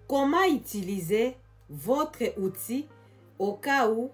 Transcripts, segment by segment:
comment utiliser votre outil au cas où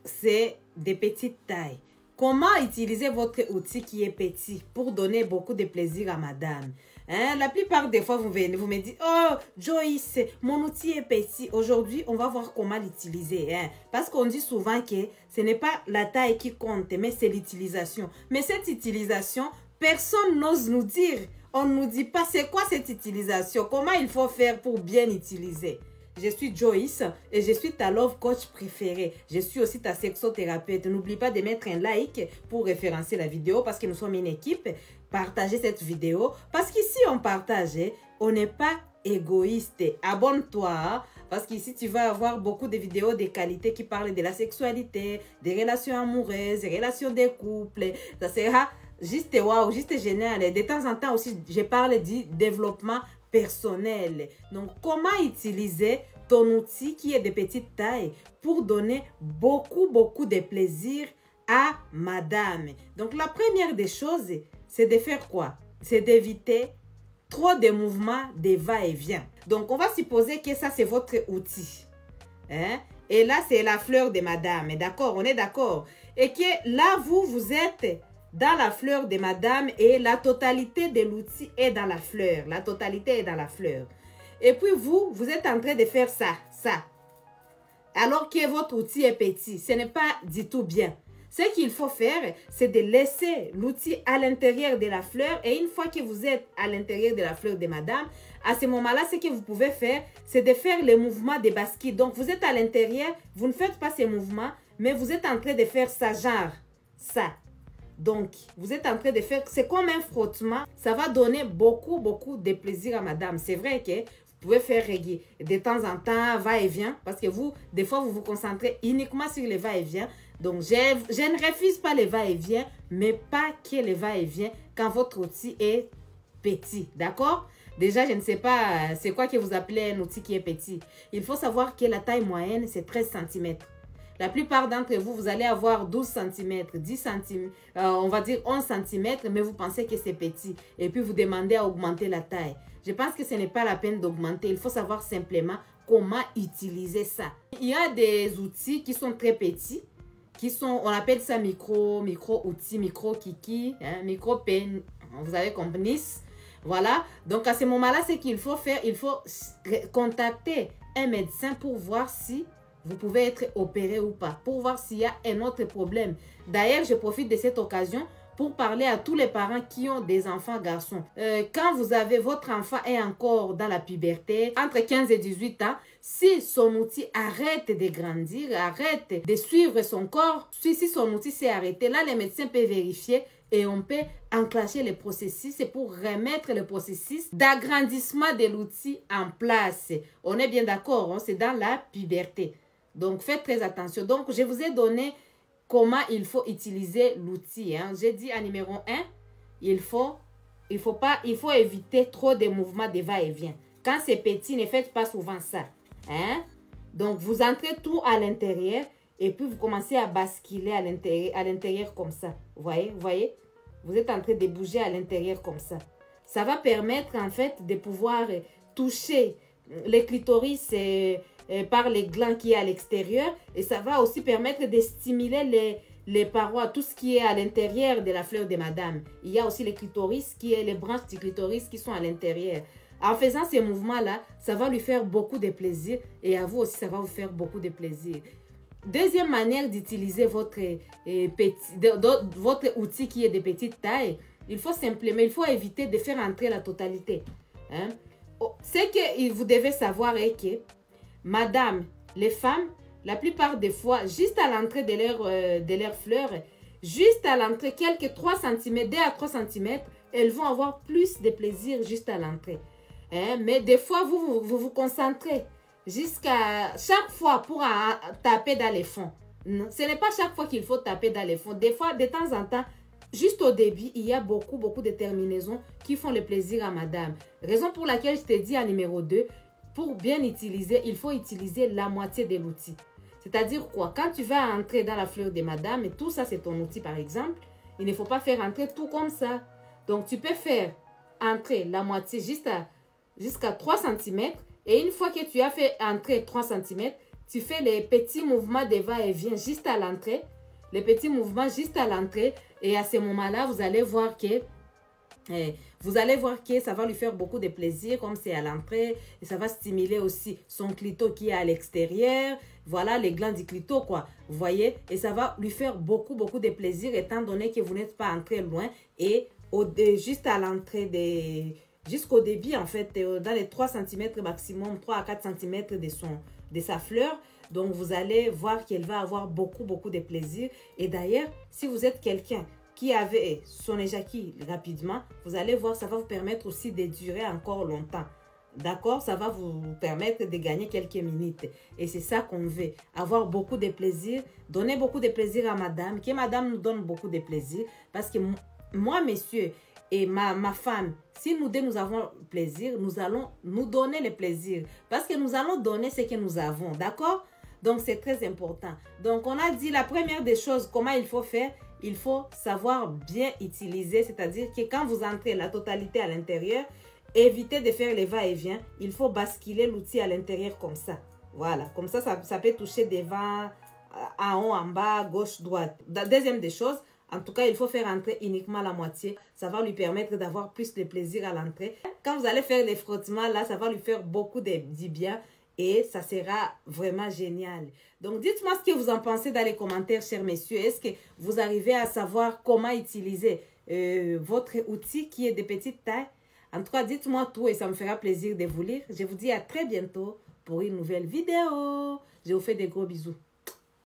c'est de petite taille. Comment utiliser votre outil qui est petit pour donner beaucoup de plaisir à madame. Hein? La plupart des fois, vous venez, vous me dites, oh Joyce, mon outil est petit. Aujourd'hui, on va voir comment l'utiliser. Hein? Parce qu'on dit souvent que ce n'est pas la taille qui compte, mais c'est l'utilisation. Mais cette utilisation, personne n'ose nous dire. On ne nous dit pas c'est quoi cette utilisation, comment il faut faire pour bien utiliser. Je suis Joyce et je suis ta love coach préférée. Je suis aussi ta sexothérapeute. N'oublie pas de mettre un like pour référencer la vidéo parce que nous sommes une équipe. Partagez cette vidéo parce qu'ici on partage, on n'est pas égoïste. Abonne-toi parce qu'ici tu vas avoir beaucoup de vidéos de qualité qui parlent de la sexualité, des relations amoureuses, des relations de couple. Ça sera juste waouh, juste génial. De temps en temps aussi, je parle du développement personnel. Donc, comment utiliser ton outil qui est de petite taille pour donner beaucoup de plaisir à madame. Donc, la première des choses, c'est de faire quoi? C'est d'éviter trop de mouvements de va-et-vient. Donc, on va supposer que ça, c'est votre outil. Hein? Et là, c'est la fleur de madame. D'accord? On est d'accord? Et que là, vous êtes dans la fleur de madame et la totalité de l'outil est dans la fleur. La totalité est dans la fleur. Et puis vous êtes en train de faire ça. Alors que votre outil est petit. Ce n'est pas du tout bien. Ce qu'il faut faire, c'est de laisser l'outil à l'intérieur de la fleur. Et une fois que vous êtes à l'intérieur de la fleur de madame, à ce moment-là, ce que vous pouvez faire, c'est de faire les mouvements de basket. Donc, vous êtes à l'intérieur, vous ne faites pas ces mouvements, mais vous êtes en train de faire ça, genre ça. Donc, vous êtes en train de faire, c'est comme un frottement. Ça va donner beaucoup de plaisir à madame. C'est vrai que vous pouvez faire de temps en temps, va-et-vient. Parce que vous, des fois, vous vous concentrez uniquement sur les va-et-vient. Donc, je ne refuse pas les va-et-vient, mais pas que les va-et-vient quand votre outil est petit. D'accord? Déjà, je ne sais pas c'est quoi que vous appelez un outil qui est petit. Il faut savoir que la taille moyenne, c'est 13 cm. La plupart d'entre vous, vous allez avoir 12 cm, 10 cm, on va dire 11 cm, mais vous pensez que c'est petit. Et puis, vous demandez à augmenter la taille. Je pense que ce n'est pas la peine d'augmenter. Il faut savoir simplement comment utiliser ça. Il y a des outils qui sont très petits, qui sont, on appelle ça micro-outils, micro-kiki, hein, micro-pen, vous avez compris. Voilà. Donc, à ce moment-là, ce qu'il faut faire, il faut contacter un médecin pour voir si vous pouvez être opéré ou pas, pour voir s'il y a un autre problème. D'ailleurs, je profite de cette occasion pour parler à tous les parents qui ont des enfants garçons. Quand vous avez votre enfant est encore dans la puberté, entre 15 et 18 ans, si son outil arrête de grandir, arrête de suivre son corps, si son outil s'est arrêté, là, les médecins peuvent vérifier et on peut enclencher le processus pour remettre le processus d'agrandissement de l'outil en place. On est bien d'accord, hein? C'est dans la puberté. Donc, faites très attention. Donc, je vous ai donné comment il faut utiliser l'outil. Hein. J'ai dit à numéro 1, il faut éviter trop de mouvements de va-et-vient. Quand c'est petit, ne faites pas souvent ça. Hein. Donc, vous entrez tout à l'intérieur et puis vous commencez à basculer à l'intérieur comme ça. Vous voyez? Vous êtes en train de bouger à l'intérieur comme ça. Ça va permettre en fait de pouvoir toucher les clitoris par les glands qui est à l'extérieur. Et ça va aussi permettre de stimuler les parois, tout ce qui est à l'intérieur de la fleur de madame. Il y a aussi les clitoris, les branches du clitoris qui sont à l'intérieur. En faisant ces mouvements-là, ça va lui faire beaucoup de plaisir. Et à vous aussi, ça va vous faire beaucoup de plaisir. Deuxième manière d'utiliser votre outil qui est de petite taille, il faut éviter de faire entrer la totalité. Hein? Ce que vous devez savoir est que madame, les femmes, la plupart des fois, juste à l'entrée de leur fleur, juste à l'entrée, quelques 3 cm, 2 à 3 cm, elles vont avoir plus de plaisir juste à l'entrée. Hein? Mais des fois, vous concentrez jusqu'à chaque fois pour taper dans les fonds. Non, ce n'est pas chaque fois qu'il faut taper dans les fonds. Des fois, de temps en temps, juste au début, il y a beaucoup de terminaisons qui font le plaisir à madame. Raison pour laquelle je t'ai dit à numéro 2, pour bien utiliser, il faut utiliser la moitié de l'outil. C'est-à-dire quoi? Quand tu vas entrer dans la fleur de madame, et tout ça c'est ton outil par exemple, il ne faut pas faire entrer tout comme ça. Donc tu peux faire entrer la moitié jusqu'à 3 cm Et une fois que tu as fait entrer 3 cm, tu fais les petits mouvements de va-et-vient juste à l'entrée. Les petits mouvements juste à l'entrée. Et à ce moment-là, vous allez voir que ça va lui faire beaucoup de plaisir comme c'est à l'entrée. Et ça va stimuler aussi son clito qui est à l'extérieur. Voilà les glandes du clito, quoi. Vous voyez? Et ça va lui faire beaucoup de plaisir étant donné que vous n'êtes pas entré loin. Et juste à l'entrée jusqu'au début, en fait, dans les 3 cm maximum, 3 à 4 cm de sa fleur. Donc, vous allez voir qu'elle va avoir beaucoup de plaisir. Et d'ailleurs, si vous êtes quelqu'un qui avait son éjacule rapidement, vous allez voir, ça va vous permettre aussi de durer encore longtemps. D'accord? Ça va vous permettre de gagner quelques minutes. Et c'est ça qu'on veut. Avoir beaucoup de plaisir. Donner beaucoup de plaisir à madame. Que madame nous donne beaucoup de plaisir. Parce que moi, messieurs, et ma femme, si nous deux nous avons plaisir, nous allons nous donner le plaisir. Parce que nous allons donner ce que nous avons. D'accord? Donc, c'est très important. Donc, on a dit la première des choses, comment il faut faire. Il faut savoir bien utiliser. C'est-à-dire que quand vous entrez la totalité à l'intérieur, évitez de faire les va-et-vient. Il faut basculer l'outil à l'intérieur comme ça. Voilà. Comme ça, ça peut toucher devant, en haut, en bas, gauche, droite. Deuxième des choses, en tout cas, il faut faire entrer uniquement la moitié. Ça va lui permettre d'avoir plus de plaisir à l'entrée. Quand vous allez faire les frottements, là, ça va lui faire beaucoup de bien. Et ça sera vraiment génial. Donc, dites-moi ce que vous en pensez dans les commentaires, chers messieurs. Est-ce que vous arrivez à savoir comment utiliser votre outil qui est de petite taille? En tout cas, dites-moi tout et ça me fera plaisir de vous lire. Je vous dis à très bientôt pour une nouvelle vidéo. Je vous fais des gros bisous.